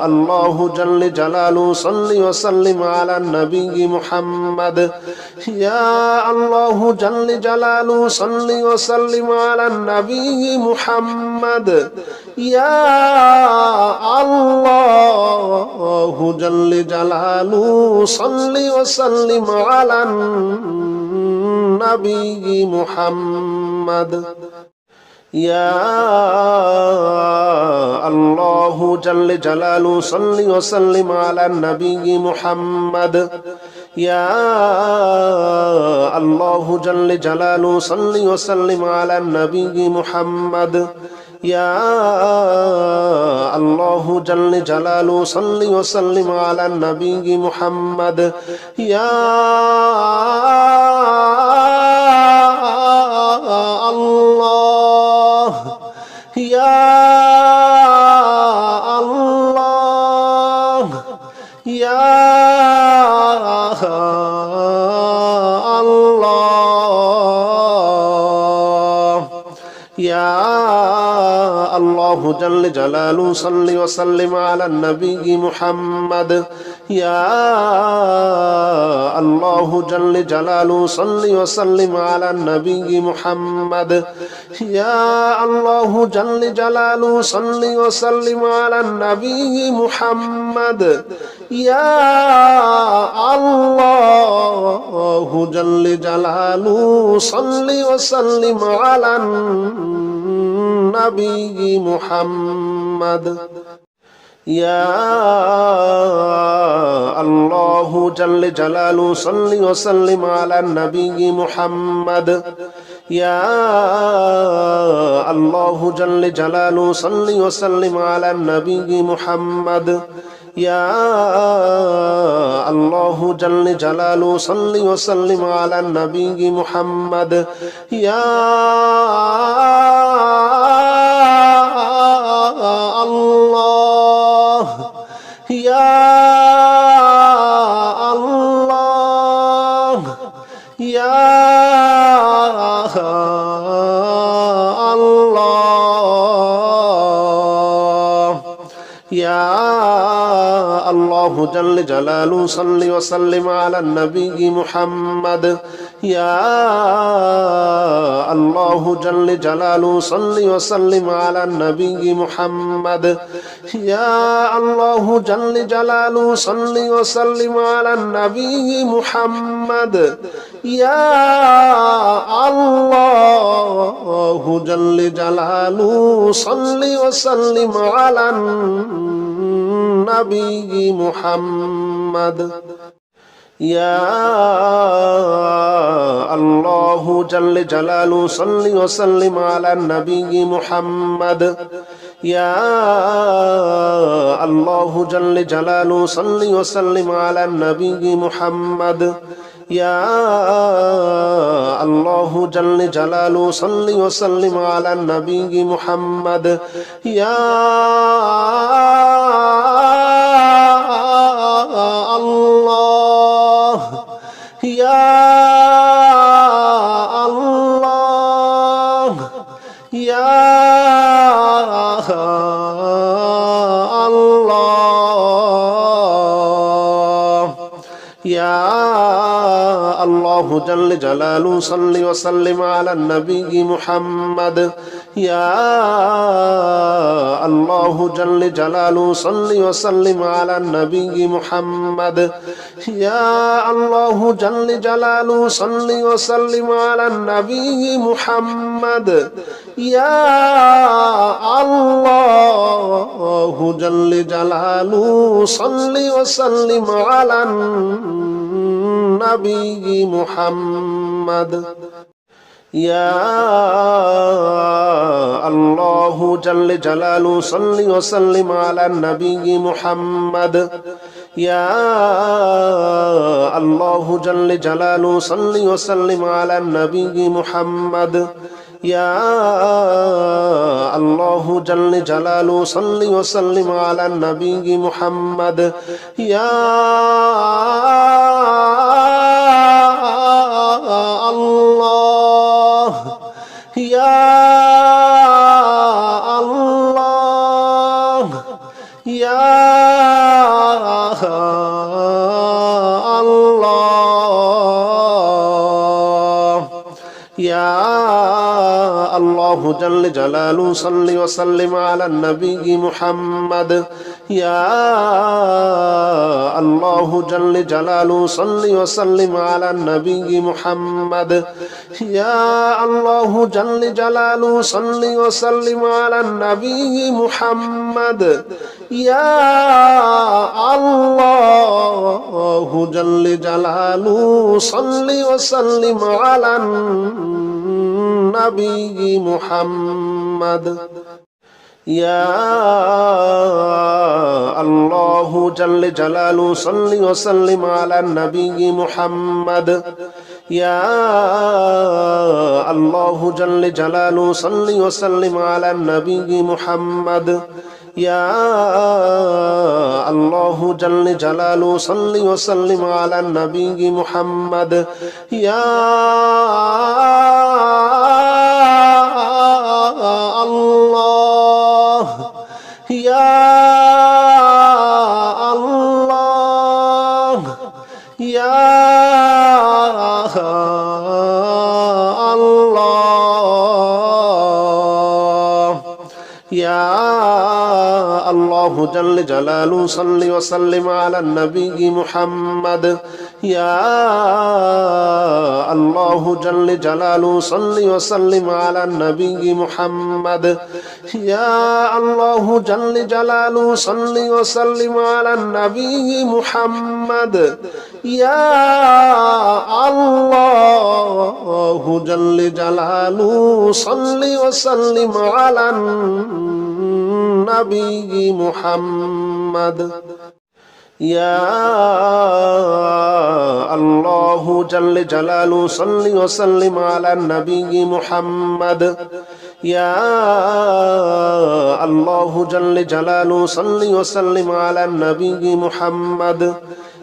الله جل جلاله صل وسلم على النبي محمد يا الله جل جلاله صل وسلم على النبي محمد يا الله جل جلاله صل وسلم على النبي محمد يا الله جل جلاله صل وسلم على النبي محمد يا الله جل جلاله صل وسلم على النبي محمد يا الله جل جلاله صل وسلم على النبي محمد يا الله يا الله يا الله يا الله جل جلاله صل وسلم على النبي محمد يا الله جل جلاله صل وسلم على النبي محمد يا الله جل جلاله صل وسلم على النبي محمد يا الله جل جلاله صل وسلم على النبي محمد يا الله جل جلاله صل وسلم على النبي محمد يا الله جل جلاله صل وسلم على النبي محمد يا الله جل جلاله صل وسلم على النبي محمد يا الله يا الله يا الله يا الله جل جلاله صل وسلم على النبي محمد يا الله جل جلاله صل وسلم على النبي محمد يا الله جل جلاله صل وسلم على النبي محمد يا الله جل جلاله صل وسلم على النبي محمد يا الله جل جلاله صل وسلم على النبي محمد يا الله جل جلاله صل وسلم على النبي محمد يا الله جل جلاله صل وسلم على النبي محمد يا الله يا الله يا الله يا الله جل جلاله صل وسلم على النبي محمد يا الله جل جلاله صل وسلم على النبي محمد يا الله جل جلاله صل وسلم على النبي محمد يا الله جل جلاله صل وسلم على النبي محمد يا الله جل جلاله صل وسلم على النبي محمد يا الله جل جلاله صل وسلم على النبي محمد يا الله جل جلاله صل وسلم على النبي محمد يا الله ইয়া আল্লাহ ইয়া আল্লাহু জাল্লা জালালু সাল্লি ওয়া সাল্লিম আলা নবী মুহাম্মদ ইয়া আল্লাহু জাল্লা জালালু সাল্লি ওয়া সাল্লিম আলা নবী মুহাম্মদ ইয়া আল্লাহু জাল্লা জালালু সাল্লি ওয়া সাল্লিম আলা নবী মুহাম্মদ ইয়া আল্লাহু জাল্লা জালালু সাল্লি ওয়া সাল্লিম আলা নবী মুহাম্মদ ইয়া আল্লাহু জাল্লা জালালু সাল্লি ওয়া সাল্লিম আলা নবী মুহাম্মদ ইয়া আল্লাহু জাল্লা জালালু সাল্লি ওয়া সাল্লিম আলা নবী মুহাম্মদ ইয়া আল্লাহু জাল্লা জালালু সাল্লি ওয়া সাল্লিম আলা নবী মুহাম্মদ ইয়া আল্লাহ ইয়া আল্লাহ ইয়া আল্লাহ ইয়া আল্লাহু জাল্লা জালালু সাল্লি ওয়া সাল্লিম আলা নবী মুহাম্মদ ইয়া আল্লাহু জাল্লা জালালু সাল্লি ওয়া সাল্লিম আলা নবী মুহাম্মদ ইয়া আল্লাহু জাল্লা জালালু সাল্লি ওয়া সাল্লিম আলা নবী মুহাম্মদ ইয়া আল্লাহু জাল্লা জালালু সাল্লি ওয়া সাল্লিম আলা নবী মুহাম্মদ ইয়া আল্লাহু জাল্লা জালালু সাল্লি ওয়া সাল্লিম আলা নবী মুহাম্মদ ইয়া আল্লাহু জাল্লা জালালু সাল্লি ওয়া সাল্লিম আলা নবী মুহাম্মদ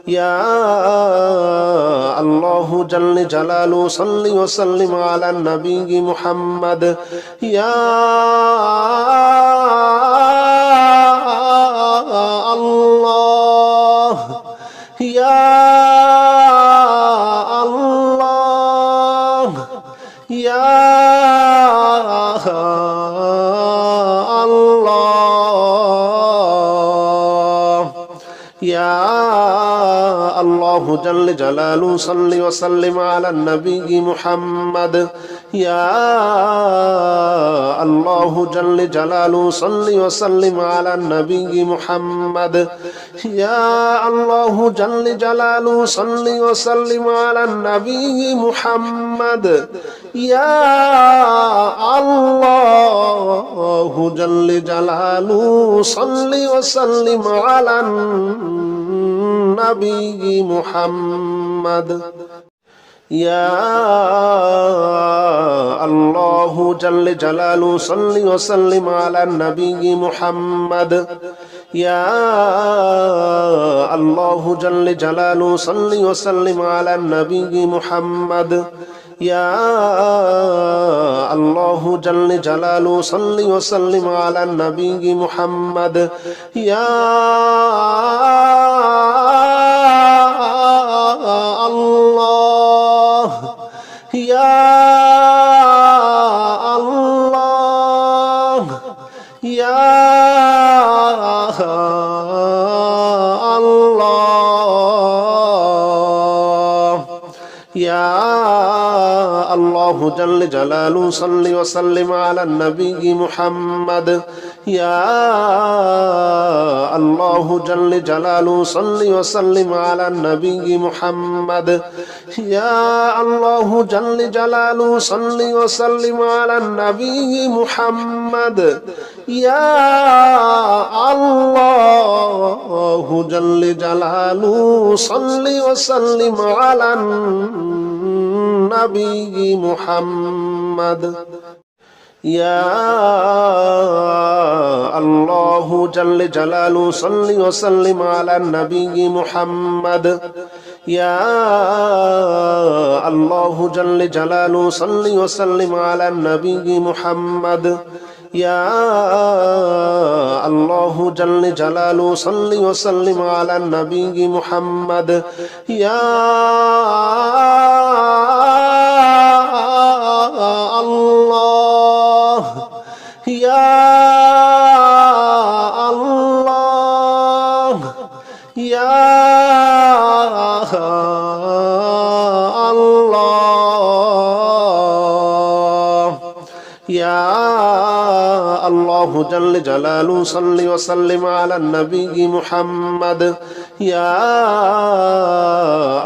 ইয়া আল্লাহু জাল্লা জালালু সাল্লি ওয়া সাল্লিম আলা নবী মুহাম্মদ ইয়া আল্লাহ ইয়া আল্লাহ ইয়া আল্লাহ ইয়া আল্লাহু জাল্লা জালালু সাল্লি ওয়া সাল্লিম আলা নবী মুহাম্মদ ইয়া আল্লাহু জাল্লা জালালু সাল্লি ওয়া সাল্লিম আলা নবী মুহাম্মদ ইয়া আল্লাহু জাল্লা জালালু সাল্লি ওয়া সাল্লিম আলা নবী মুহাম্মদ ইয়া আল্লাহু জাল্লা জালালু সাল্লি ওয়া সাল্লিম আলা নবী মুহাম্মদ ইয়া আল্লাহু জাল্লা জালালু সাল্লি ওয়া সাল্লিম আলা নবী মুহাম্মদ ইয়া আল্লাহু জাল্লা জালালু সাল্লি ওয়া সাল্লিম আলা নবী মুহাম্মদ ইয়া আল্লাহু জাল্লা জালালু সাল্লি ওয়া সাল্লিম আলা নবী মুহাম্মদ ইয়া আল্লাহ ইয়া আল্লাহ ইয়া আল্লাহ ইয়া আল্লাহু জাল্লা জালালু সাল্লি ওয়া সাল্লিম আলা নবী মুহাম্মদ ইয়া আল্লাহু জাল্লা জালালু সাল্লি ওয়া সাল্লিম আলা নবী মুহাম্মদ ইয়া আল্লাহু জাল্লা জালালু সাল্লি ওয়া সাল্লিম আলা নবী মুহাম্মদ ইয়া আল্লাহু জাল্লা জালালু সাল্লি ওয়া সাল্লিম আলা নবী মুহাম্মদ ইয়া আল্লাহু জাল্লা জালালু সাল্লি ওয়া সাল্লিম আলা নবী মুহাম্মদ ইয়া আল্লাহু জাল্লা জালালু সাল্লি ওয়া সাল্লিম আলা নবী মুহাম্মদ يا الله جل جلاله صل وسلم على النبي محمد يا الله يا الله يا يا الله جل جلاله صل وسلم على النبي محمد يا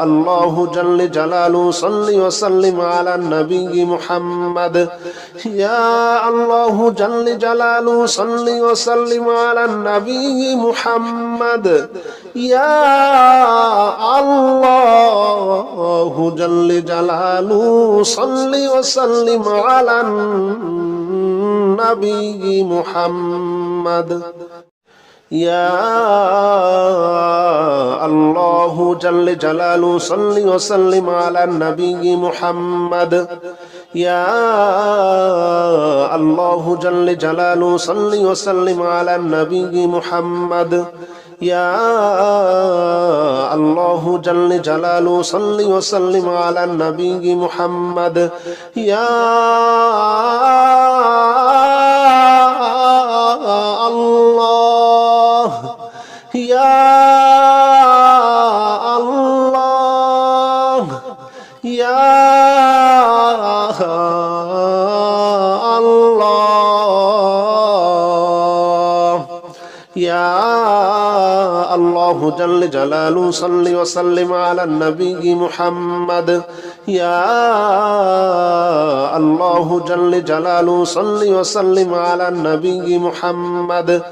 الله جل جلاله صل وسلم على النبي محمد يا الله جل جلاله صل وسلم على النبي محمد يا الله جل جلاله صل وسلم على النبي محمد يا الله جل جلاله صل وسلم على النبي محمد يا الله جل جلاله صل وسلم على النبي محمد يا الله جل جلاله صل وسلم على النبي محمد يا الله يا الله يا الله يا الله جل جلاله صل وسلم على النبي محمد يا الله جل جلاله صل وسلم على النبي محمد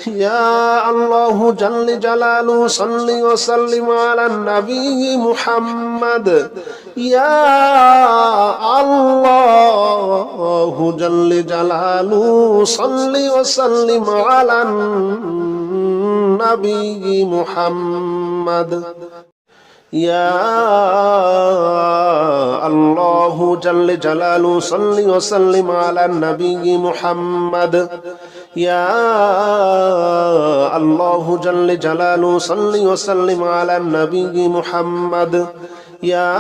يا الله جل جلاله صل وسلم على النبي محمد يا الله جل جلاله صل وسلم على النبي محمد يا الله جل جلاله صل وسلم على النبي محمد يا الله جل جلاله صل وسلم على النبي محمد يا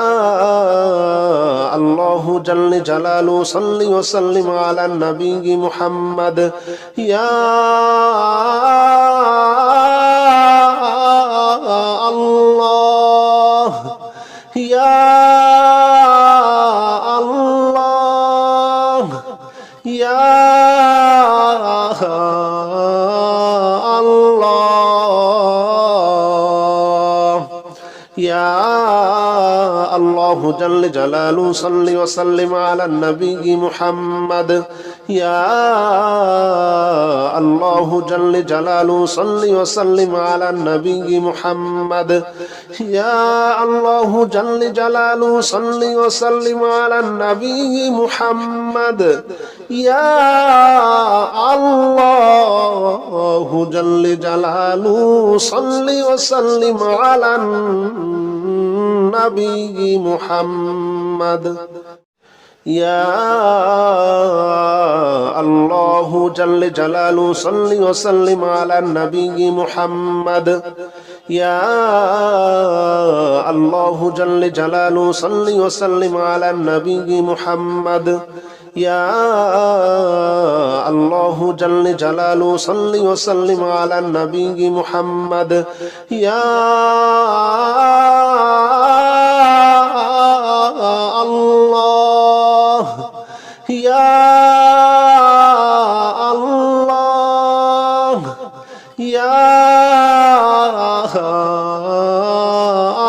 الله جل جلاله صل وسلم على النبي محمد يا الله يا الله يا الله يا الله جل جلاله صل وسلم على النبي محمد يا الله جل جلاله صل وسلم على النبي محمد يا الله جل جلاله صل وسلم على النبي محمد يا الله جل جلاله صل وسلم على النبي محمد يا الله جل جلاله صل وسلم على النبي محمد يا الله جل جلاله صل وسلم على النبي محمد يا الله جل جلاله صل وسلم على النبي محمد يا الله يا الله يا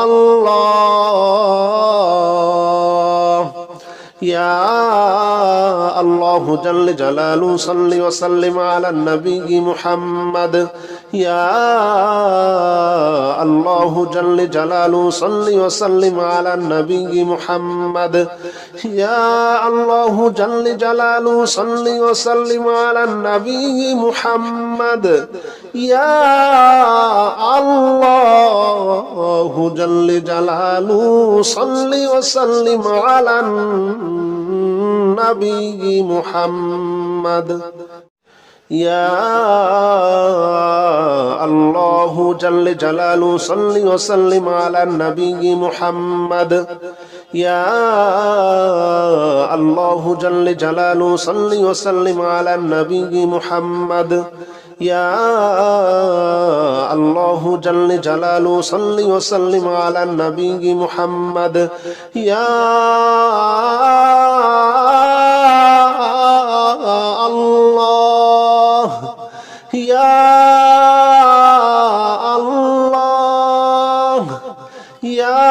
الله يا الله جل جلاله صل وسلم على النبي محمد يا الله جل جلاله صل وسلم على النبي محمد يا الله جل جلاله صل وسلم على النبي محمد يا الله جل جلاله صل وسلم على النبي محمد يا الله جل جلاله صل وسلم على النبي محمد يا الله جل جلاله صل وسلم على النبي محمد يا الله جل جلاله صل وسلم على النبي محمد يا الله يا الله يا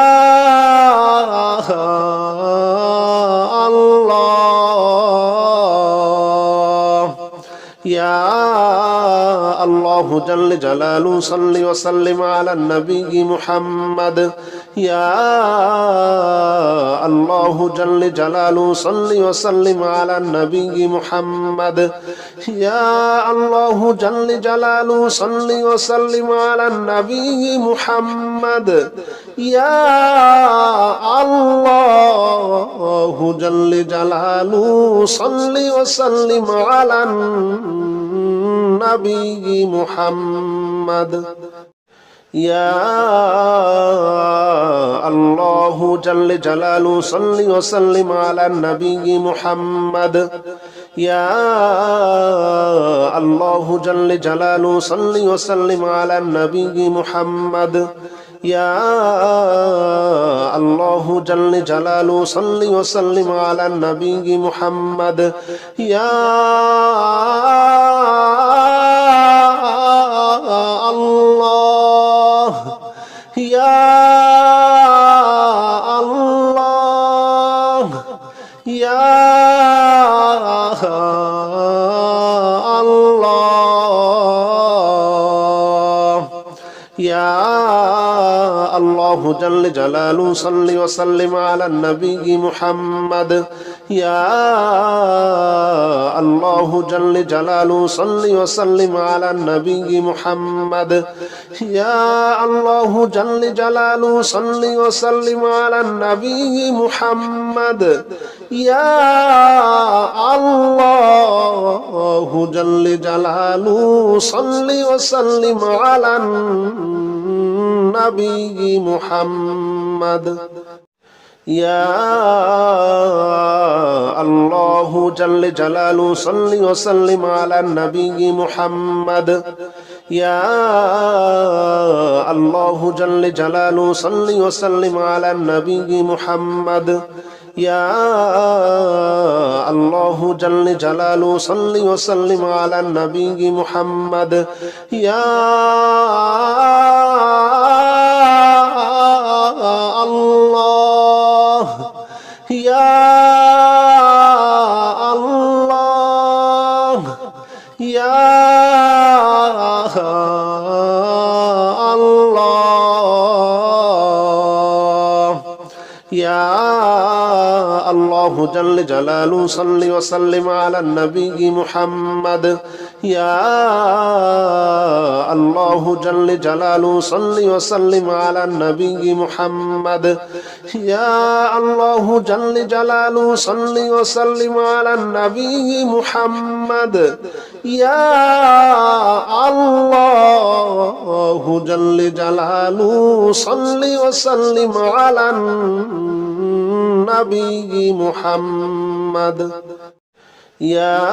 الله يا الله جل جلاله صل وسلم على النبي محمد يا الله جل جلاله صل وسلم على النبي محمد يا الله جل جلاله صل وسلم على النبي محمد يا الله جل جلاله صل وسلم على النبي محمد يا الله جل جلاله صل وسلم على النبي محمد يا الله جل جلاله صل وسلم على النبي محمد يا الله جل جلاله صل وسلم على النبي محمد يا الله يا الله يا الله يا الله جل جلاله صل وسلم على النبي محمد يا الله جل جلاله صل وسلم على النبي محمد يا الله جل جلاله صل وسلم على النبي محمد يا الله جل جلاله صل وسلم على النبي محمد يا الله جل جلاله صل وسلم على النبي محمد يا الله جل جلاله صل وسلم على النبي محمد يا الله جل جلاله صل وسلم على النبي محمد يا الله يا الله يا الله يا الله جل جلاله صل وسلم على النبي محمد يا الله جل جلاله صل وسلم على النبي محمد يا الله جل جلاله صل وسلم على النبي محمد يا الله جل جلاله صل وسلم على النبي محمد يا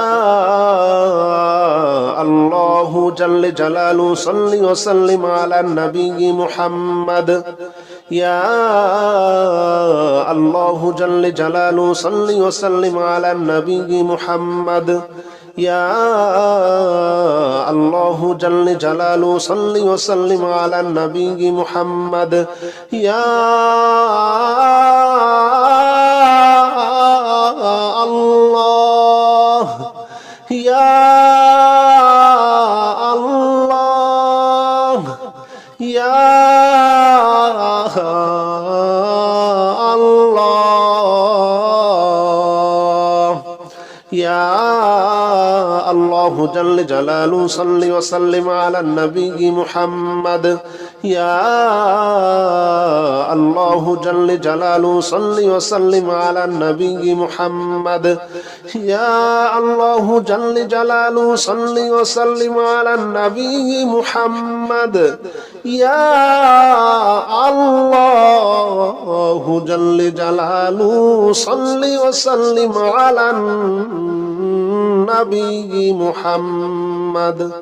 الله جل جلاله صل وسلم على النبي محمد يا الله جل جلاله صل وسلم على النبي محمد يا الله جل جلاله صل وسلم على النبي محمد يا الله يا الله يا الله يا الله الله جل جلاله صل وسلم على النبي محمد يا الله جل جلاله صل وسلم على النبي محمد يا الله جل جلاله صل وسلم على النبي محمد يا الله جل جلاله صل وسلم على النبي محمد